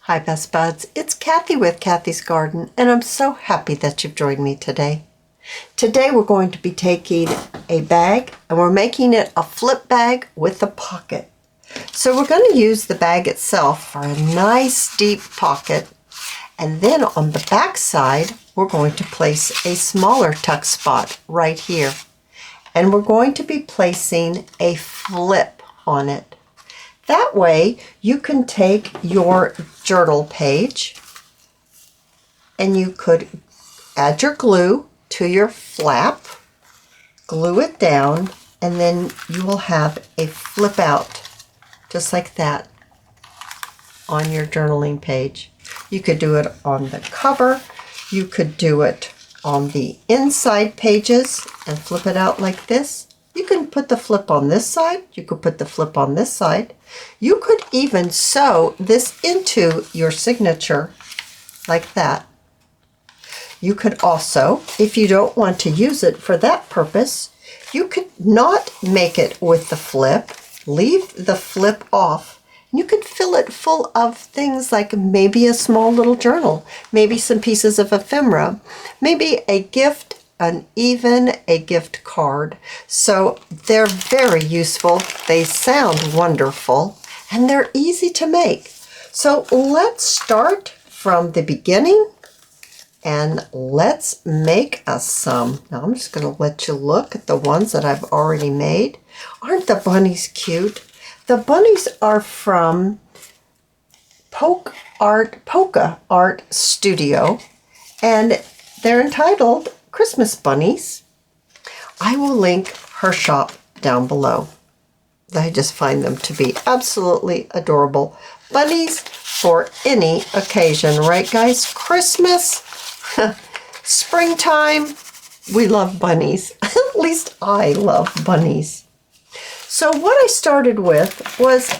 Hi Best Buds, it's Cathy with Cathy's Garden, and I'm so happy that you've joined me today. Today we're going to be taking a bag and we're making it a flip bag with a pocket. So we're going to use the bag itself for a nice deep pocket, and then on the back side we're going to place a smaller tuck spot right here. And we're going to be placing a flip on it. That way you can take your journal page and you could add your glue to your flap, glue it down, and then you will have a flip out just like that on your journaling page. You could do it on the cover, you could do it on the inside pages and flip it out like this. You can put the flip on this side, you could put the flip on this side. You could even sew this into your signature like that. You could also, if you don't want to use it for that purpose, you could not make it with the flip, leave the flip off. You could fill it full of things like maybe a small little journal, maybe some pieces of ephemera, maybe a gift, even a gift card. So they're very useful, they sound wonderful, and they're easy to make. So let's start from the beginning and let's make us some. Now I'm just going to let you look at the ones that I've already made. Aren't the bunnies cute? The bunnies are from Polka Art Studio, and they're entitled Christmas Bunnies. I will link her shop down below. I just find them to be absolutely adorable. Bunnies for any occasion, right guys? Christmas, springtime, we love bunnies. At least I love bunnies. So what I started with was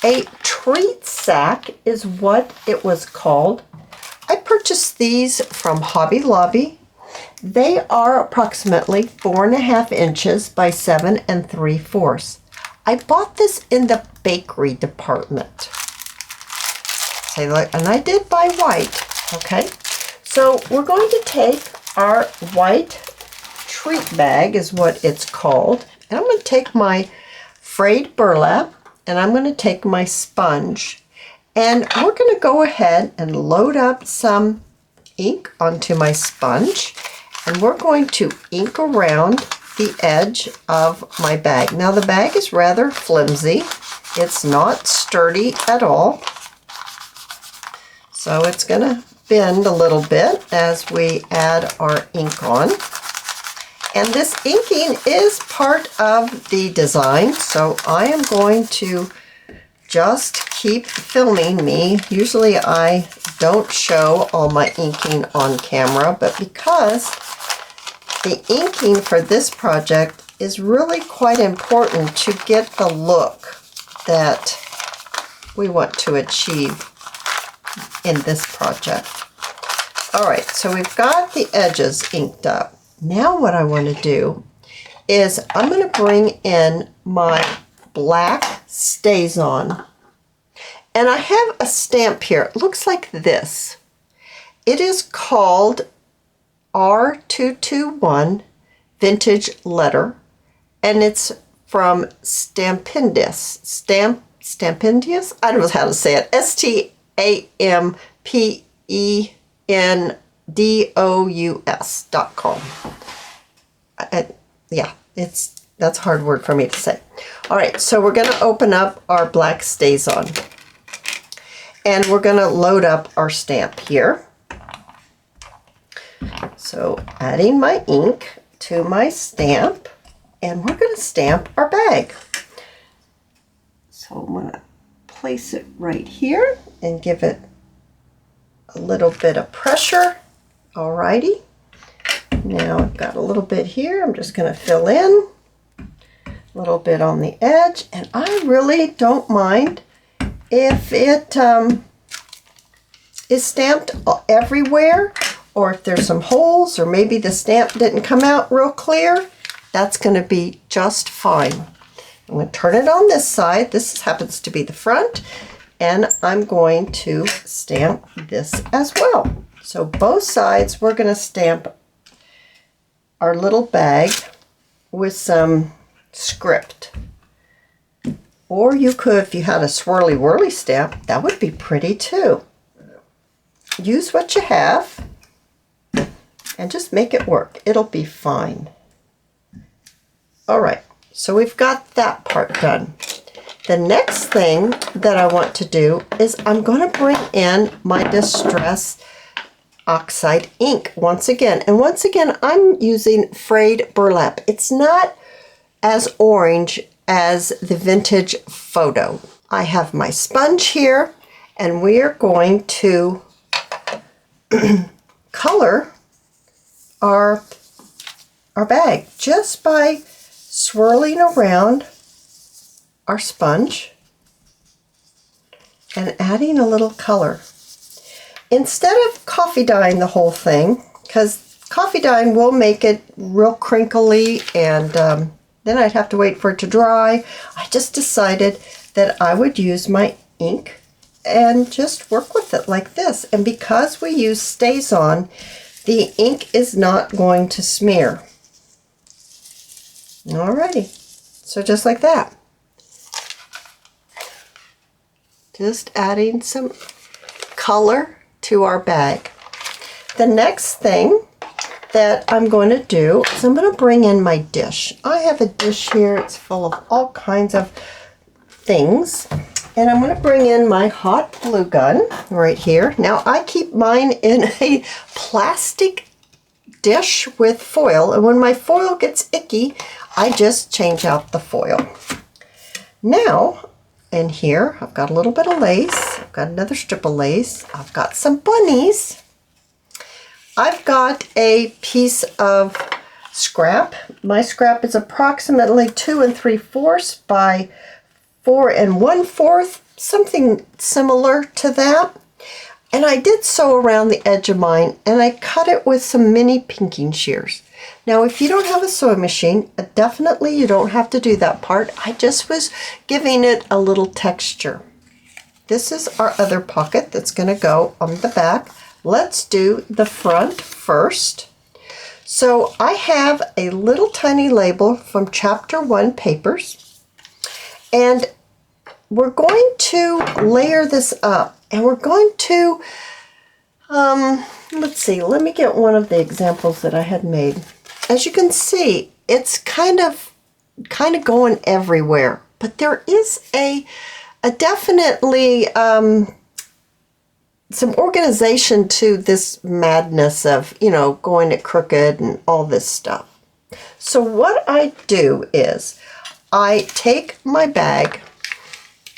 a treat sack is what it was called. I purchased these from Hobby Lobby. They are approximately 4.5 inches by 7 3/4. I bought this in the bakery department. And I did buy white, okay? So we're going to take our white treat bag is what it's called. And I'm going to take my frayed burlap and I'm going to take my sponge. And we're going to go ahead and load up some ink onto my sponge. And we're going to ink around the edge of my bag. Now the bag is rather flimsy. It's not sturdy at all. So it's going to bend a little bit as we add our ink on. And this inking is part of the design, so I am going to just keep filming me. Usually I don't show all my inking on camera, but because the inking for this project is really quite important to get the look that we want to achieve in this project. All right, so we've got the edges inked up. Now what I want to do is I'm going to bring in my black StazOn. And I have a stamp here. It looks like this. It is called R221 Vintage Letter, and it's from Stampendious. Stampendious? I don't know how to say it. STAMPENDOUS.com. Yeah, that's a hard word for me to say. All right, so we're going to open up our black StazOn. And we're going to load up our stamp here. So adding my ink to my stamp, and we're going to stamp our bag. So I'm going to place it right here and give it a little bit of pressure. Alrighty. Now I've got a little bit here. I'm just going to fill in a little bit on the edge, and I really don't mind if it is stamped everywhere, or if there's some holes, or maybe the stamp didn't come out real clear. That's going to be just fine. I'm going to turn it on this side. This happens to be the front. And I'm going to stamp this as well. So both sides we're going to stamp our little bag with some script. Or you could, if you had a swirly whirly stamp, that would be pretty too. Use what you have and just make it work. It'll be fine. All right, so we've got that part done. The next thing that I want to do is I'm going to bring in my Distress Oxide ink once again. And once again, I'm using frayed burlap. It's not as orange as the vintage photo. I have my sponge here, and we are going to color our bag just by swirling around our sponge and adding a little color. Instead of coffee dyeing the whole thing, because coffee dyeing will make it real crinkly and then I'd have to wait for it to dry, I just decided that I would use my ink and just work with it like this. And because we use StazOn, the ink is not going to smear. Alrighty, so just like that. Just adding some color to our bag. The next thing that I'm going to do is I'm going to bring in my dish. I have a dish here. It's full of all kinds of things. And I'm going to bring in my hot glue gun right here. Now I keep mine in a plastic dish with foil. And when my foil gets icky, I just change out the foil. Now, in here, I've got a little bit of lace. I've got another strip of lace. I've got some bunnies. I've got a piece of scrap. My scrap is approximately 2 3/4 by 4 1/4, something similar to that. And I did sew around the edge of mine, and I cut it with some mini pinking shears. Now, if you don't have a sewing machine, definitely you don't have to do that part. I just was giving it a little texture. This is our other pocket that's going to go on the back. Let's do the front first. So I have a little tiny label from Chapter 1 Papers, and we're going to layer this up, and we're going to, let's see, let me get one of the examples that I had made. As you can see, it's kind of going everywhere, but there is a definitely some organization to this madness of, you know, going it crooked and all this stuff. So what I do is I take my bag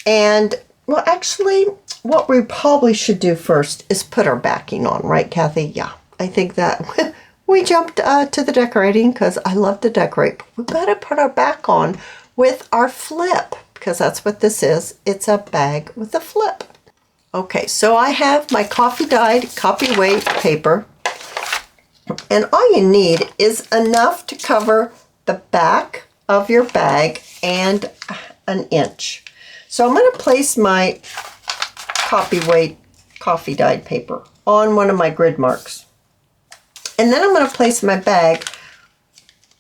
and, well, actually, what we probably should do first is put our backing on, right, Kathy? Yeah, I think that we jumped to the decorating because I love to decorate. But we've got to put our back on with our flip because that's what this is. It's a bag with a flip. Okay, so I have my coffee dyed copy-weight paper, and all you need is enough to cover the back of your bag and an inch. So I'm going to place my copy-weight coffee dyed paper on one of my grid marks. And then I'm going to place my bag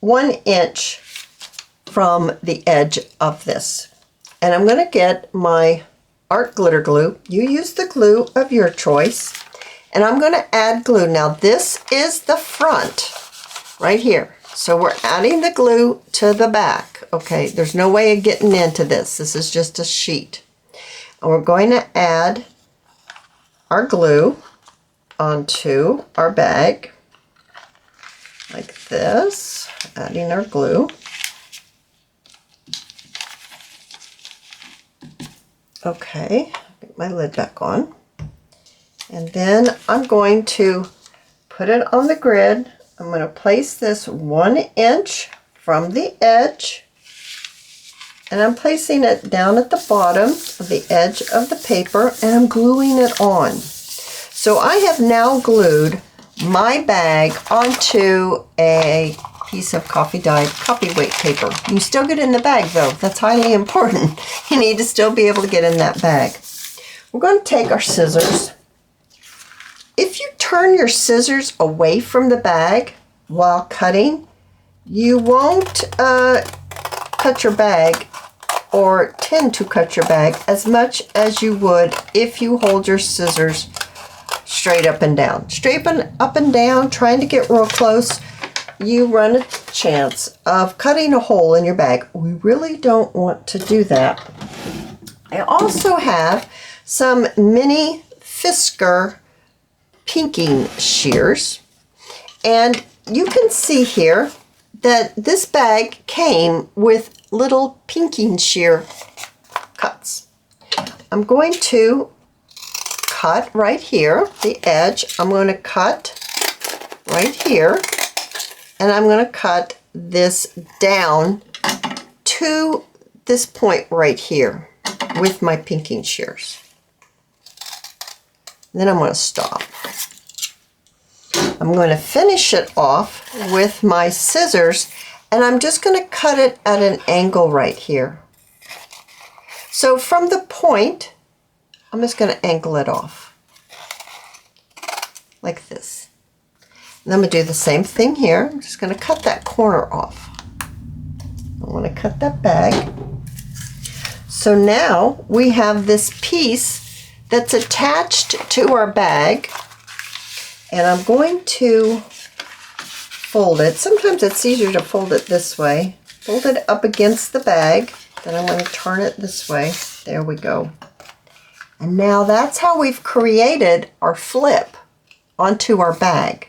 1 inch from the edge of this. And I'm going to get my art glitter glue. You use the glue of your choice. And I'm going to add glue. Now this is the front right here. So we're adding the glue to the back. Okay, there's no way of getting into this. This is just a sheet. And we're going to add our glue onto our bag like this, adding our glue. Okay, get my lid back on. And then I'm going to put it on the grid. I'm going to place this 1 inch from the edge, and I'm placing it down at the bottom of the edge of the paper, and I'm gluing it on. So I have now glued my bag onto a piece of coffee dyed copy-weight paper. You can still get in the bag though. That's highly important. You need to still be able to get in that bag. we're going to take our scissors. If you turn your scissors away from the bag while cutting, you won't cut your bag or tend to cut your bag as much as you would if you hold your scissors straight up and down. Straight up and down, trying to get real close, you run a chance of cutting a hole in your bag. We really don't want to do that. I also have some mini Fisker pinking shears, and you can see here that this bag came with little pinking shear cuts. I'm going to cut right here, the edge. I'm going to cut right here, and I'm going to cut this down to this point right here with my pinking shears. Then I'm going to stop. I'm going to finish it off with my scissors, and I'm just going to cut it at an angle right here. So from the point, I'm just going to angle it off like this. And I'm going to do the same thing here. I'm just going to cut that corner off. I want to cut that bag. So now we have this piece that's attached to our bag, and I'm going to fold it. Sometimes it's easier to fold it this way. Fold it up against the bag, then I'm going to turn it this way. There we go. And now that's how we've created our flip onto our bag.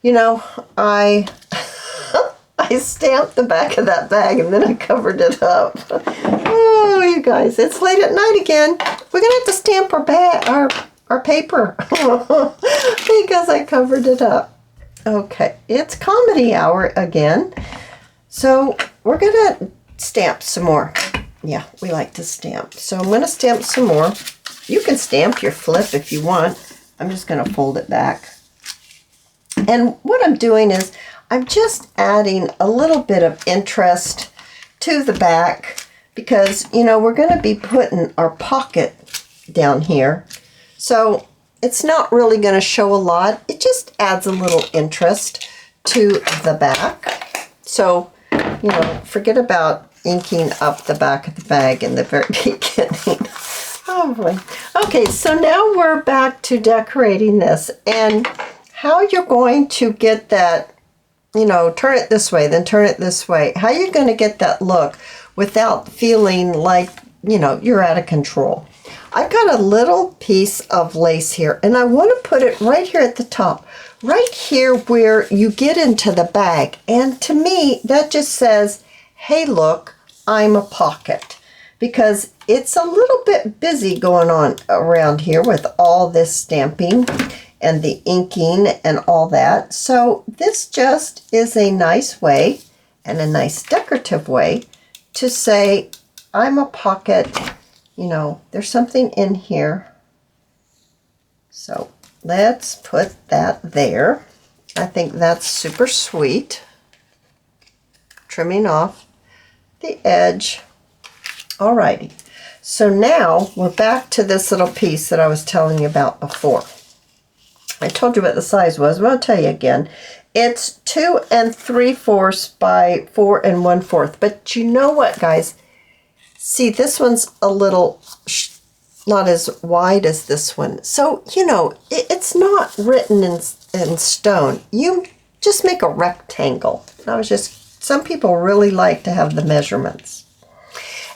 You know, I stamped the back of that bag and then I covered it up. Oh, you guys, it's late at night again. We're gonna have to stamp our paper because I covered it up. Okay, it's comedy hour again. So we're gonna stamp some more. Yeah, we like to stamp. So I'm gonna stamp some more. You can stamp your flip if you want. I'm just gonna fold it back. And what I'm doing is I'm just adding a little bit of interest to the back because, you know, we're going to be putting our pocket down here. So it's not really going to show a lot. It just adds a little interest to the back. So, you know, forget about inking up the back of the bag in the very beginning. Oh boy. Okay, so now we're back to decorating this, and how you're going to get that, you know, turn it this way, then turn it this way. How you're going to get that look without feeling like, you know, you're out of control. I got a little piece of lace here, and I want to put it right here at the top, right here where you get into the bag. And to me, that just says, hey, look, I'm a pocket. Because it's a little bit busy going on around here with all this stamping and the inking and all that. So this just is a nice way and a nice decorative way to say, I'm a pocket, you know, there's something in here. So let's put that there. I think that's super sweet. Trimming off the edge. Alrighty, so now we're back to this little piece that I was telling you about before. I told you what the size was, but I'll tell you again. It's 2 3/4 by 4 1/4. But you know what, guys? See, this one's a little not as wide as this one. So, you know, it's not written in stone. You just make a rectangle. Some people really like to have the measurements.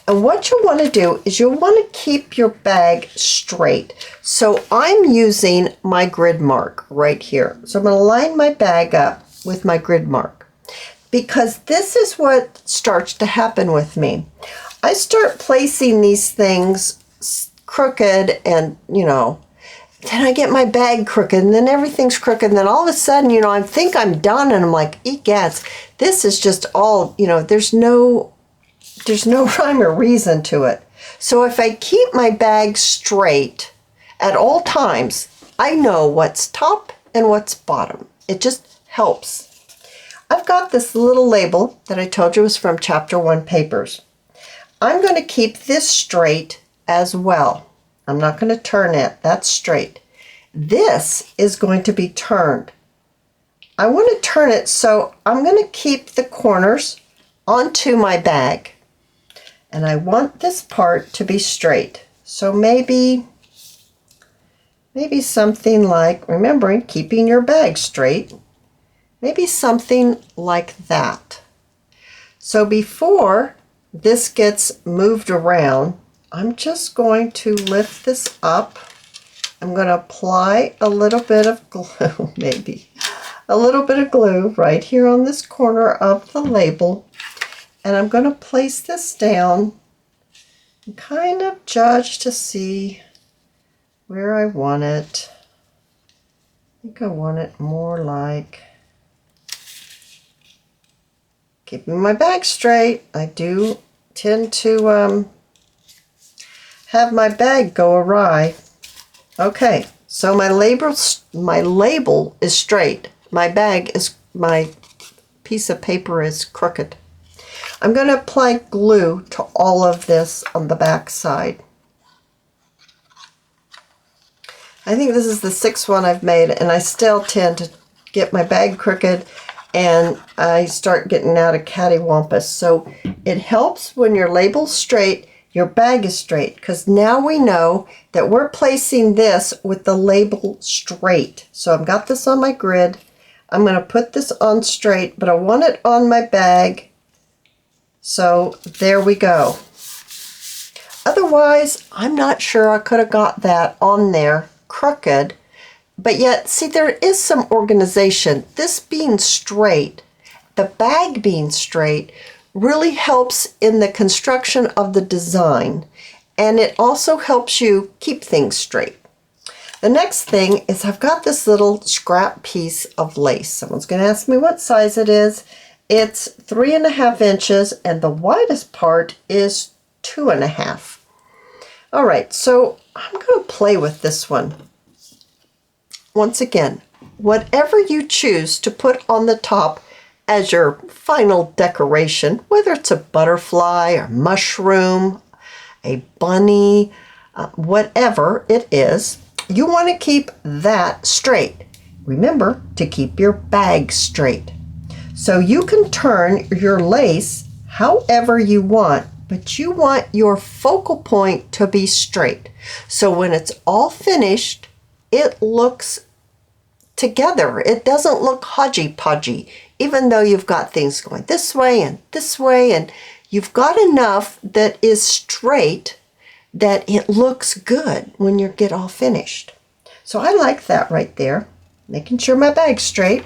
And what you want to do is you'll want to keep your bag straight. So I'm using my grid mark right here. So I'm going to line my bag up with my grid mark, because this is what starts to happen with me. I start placing these things crooked, and, you know, then I get my bag crooked, and then everything's crooked, and then all of a sudden, you know, I think I'm done, and I'm like, egats, this is just all, you know, there's no rhyme or reason to it. So if I keep my bag straight at all times, I know what's top and what's bottom. It just helps. I've got this little label that I told you was from Chapter 1 Papers. I'm going to keep this straight as well. I'm not going to turn it. That's straight. This is going to be turned. I want to turn it, so I'm going to keep the corners onto my bag. And I want this part to be straight. So maybe something like, remembering, keeping your bag straight, maybe something like that. So before this gets moved around, I'm just going to lift this up. I'm going to apply a little bit of glue, maybe a little bit of glue right here on this corner of the label. And I'm going to place this down and kind of judge to see where I want it. I think I want it more like, keeping my bag straight. I do tend to have my bag go awry. Okay, so my label is straight. My piece of paper is crooked. I'm going to apply glue to all of this on the back side. I think this is the 6th one I've made, and I still tend to get my bag crooked and I start getting out of cattywampus. So it helps when your label's straight, your bag is straight, because now we know that we're placing this with the label straight. So I've got this on my grid. I'm going to put this on straight, but I want it on my bag. So there we go. Otherwise, I'm not sure I could have got that on there crooked. But yet, see, there is some organization. This being straight, the bag being straight, really helps in the construction of the design. And it also helps you keep things straight. The next thing is I've got this little scrap piece of lace. Someone's going to ask me what size it is. It's 3.5 inches, and the widest part is 2.5. All right, so I'm going to play with this one. Once again, whatever you choose to put on the top as your final decoration, whether it's a butterfly or mushroom, a bunny, whatever it is, you want to keep that straight. Remember to keep your bag straight. So you can turn your lace however you want, but you want your focal point to be straight. So when it's all finished, it looks together. It doesn't look hodgy-podgy, even though you've got things going this way, and you've got enough that is straight that it looks good when you get all finished. So I like that right there. Making sure my bag's straight.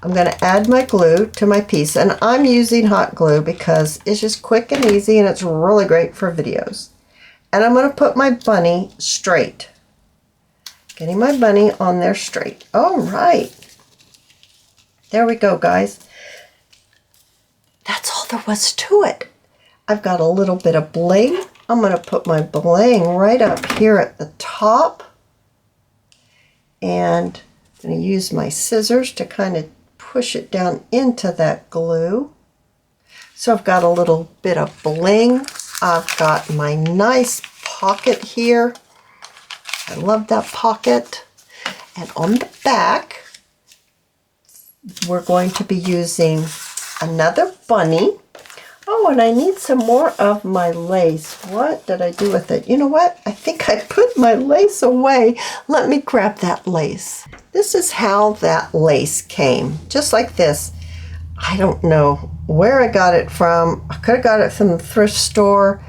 I'm going to add my glue to my piece, and I'm using hot glue because it's just quick and easy and it's really great for videos. And I'm going to put my bunny straight. Getting my bunny on there straight. All right. There we go, guys. That's all there was to it. I've got a little bit of bling. I'm going to put my bling right up here at the top. And I'm going to use my scissors to kind of push it down into that glue. So I've got a little bit of bling. I've got my nice pocket here. I love that pocket. And on the back, we're going to be using another bunny. Oh, and I need some more of my lace. What did I do with it? You know what? I think I put my lace away. Let me grab that lace. This is how that lace came, just like this. I don't know where I got it from. I could have got it from the thrift store.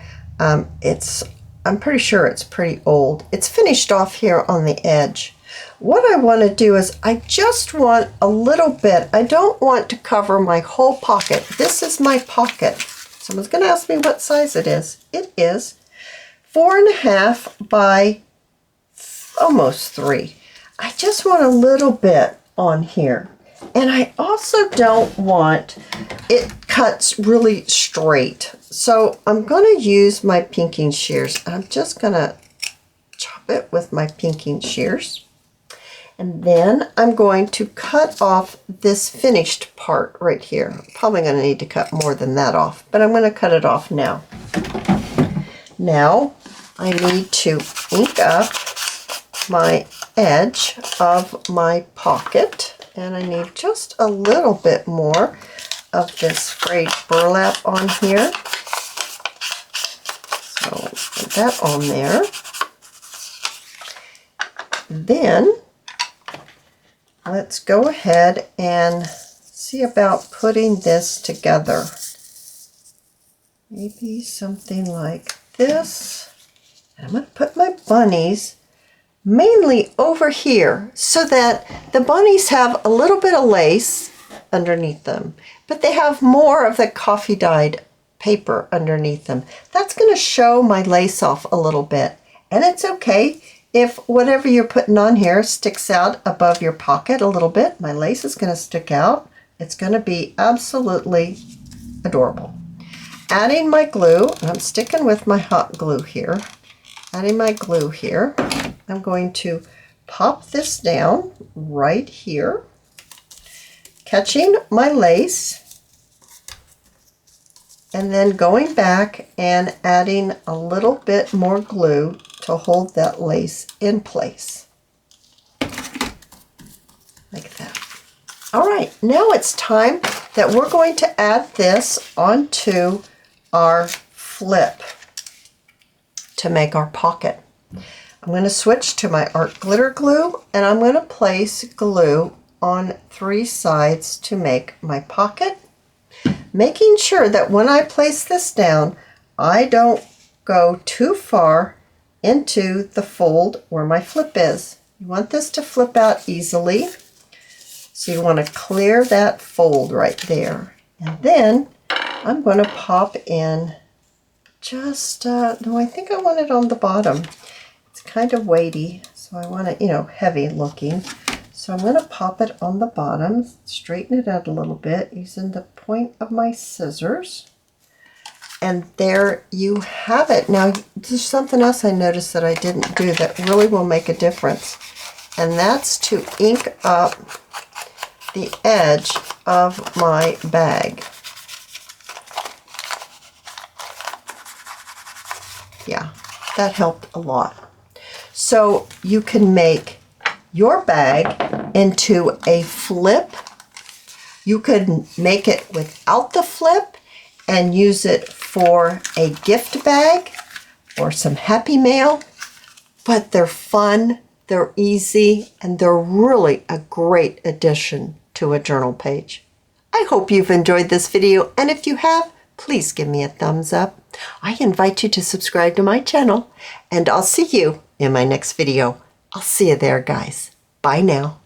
I'm pretty sure it's pretty old. It's finished off here on the edge. What I want to do is I just want a little bit. I don't want to cover my whole pocket. This is my pocket. Someone's going to ask me what size it is. It is 4.5 by almost 3. I just want a little bit on here. And I also don't want it cuts really straight. So I'm going to use my pinking shears. I'm just going to chop it with my pinking shears. And then I'm going to cut off this finished part right here. I'm probably going to need to cut more than that off, but I'm going to cut it off now. Now, I need to ink up my edge of my pocket, and I need just a little bit more of this frayed burlap on here. So put that on there. Then let's go ahead and see about putting this together. Maybe something like this. And I'm going to put my bunnies mainly over here so that the bunnies have a little bit of lace underneath them, but they have more of the coffee dyed paper underneath them. That's going to show my lace off a little bit, and it's okay if whatever you're putting on here sticks out above your pocket a little bit. My lace is going to stick out. It's going to be absolutely adorable. Adding my glue, and I'm sticking with my hot glue here. Adding my glue here. I'm going to pop this down right here, catching my lace, and then going back and adding a little bit more glue to hold that lace in place. Like that. All right, now it's time that we're going to add this onto our flip to make our pocket. I'm going to switch to my art glitter glue, and I'm going to place glue on 3 sides to make my pocket, making sure that when I place this down, I don't go too far into the fold where my flip is. You want this to flip out easily, so you want to clear that fold right there. And then I'm going to pop in just, no, I think I want it on the bottom. It's kind of weighty, so I want it, heavy looking. So I'm going to pop it on the bottom, straighten it out a little bit using the point of my scissors. And there you have it. Now, there's something else I noticed that I didn't do that really will make a difference. And that's to ink up the edge of my bag. Yeah, that helped a lot. So you can make your bag into a flip. You could make it without the flip and use it for a gift bag or some Happy Mail, but they're fun, they're easy, and they're really a great addition to a journal page. I hope you've enjoyed this video, and if you have, please give me a thumbs up. I invite you to subscribe to my channel, and I'll see you in my next video. I'll see you there, guys. Bye now.